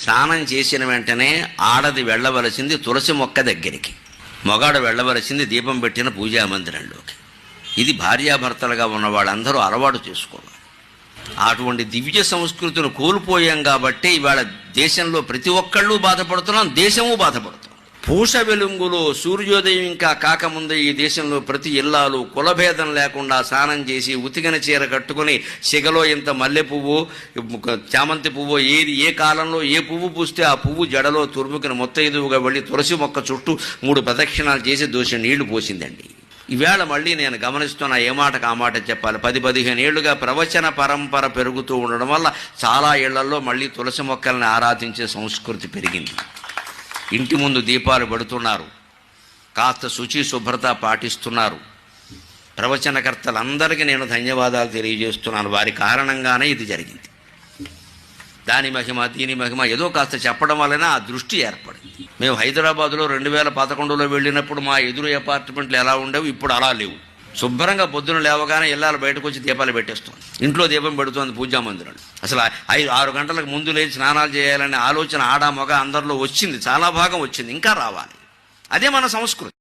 స్నానం చేసిన వెంటనే ఆడది వెళ్ళవలసింది తులసి మొక్క దగ్గరికి, మగాడు వెళ్ళవలసింది దీపం పెట్టిన పూజా మందిరంలోకి. ఇది భార్యాభర్తలుగా ఉన్న వాళ్ళందరూ అలవాటు చేసుకోవాలి. అటువంటి దివ్య సంస్కృతిని కోల్పోయాం కాబట్టి ఇవాళ దేశంలో ప్రతి ఒక్కళ్ళు బాధపడుతున్నాం, దేశము బాధపడుతున్నాం. పూష వెలుంగులో సూర్యోదయం ఇంకా కాకముందే ఈ దేశంలో ప్రతి ఇల్లాలు కులభేదం లేకుండా స్నానం చేసి ఉతికిన చీర కట్టుకుని సిగలో ఇంత మల్లె పువ్వు, చామంతి పువ్వు, ఏ కాలంలో ఏ పువ్వు పూస్తే ఆ పువ్వు జడలో తురుముకుని మొత్తైదువుగా వెళ్ళి తులసి మొక్క చుట్టూ 3 ప్రదక్షిణాలు చేసి దోషి నీళ్లు పోసిందండి. ఈవేళ మళ్ళీ నేను గమనిస్తున్నా, ఏ మాటకు ఆ మాట చెప్పాలి, 10-15 ఏళ్లుగా ప్రవచన పరంపర పెరుగుతూ ఉండడం వల్ల చాలా ఇళ్లలో మళ్ళీ తులసి మొక్కల్ని ఆరాధించే సంస్కృతి పెరిగింది. ఇంటి ముందు దీపాలు పెడుతున్నారు, కాస్త శుచి శుభ్రత పాటిస్తున్నారు. ప్రవచనకర్తలందరికీ నేను ధన్యవాదాలు తెలియజేస్తున్నాను. వారి కారణంగానే ఇది జరిగింది. దాని మహిమ దీని మహిమ ఏదో కాస్త చెప్పడం వలన ఆ దృష్టి ఏర్పడింది. మేము హైదరాబాద్లో 2011లో వెళ్ళినప్పుడు మా ఎదురు అపార్ట్మెంట్లు ఎలా ఉండేవి, ఇప్పుడు అలా లేవు. శుభ్రంగా పొద్దున లేవగానే ఇళ్ళాలు బయటకు వచ్చి దీపాలు పెట్టేస్తుంది, ఇంట్లో దీపం పెడుతుంది పూజా మందిరంలో. అసలు 5-6 గంటలకు ముందు లేచి స్నానాలు చేయాలనే ఆలోచన ఆడ మగ అందరిలో వచ్చింది, చాలా భాగం వచ్చింది, ఇంకా రావాలి. అదే మన సంస్కృతి.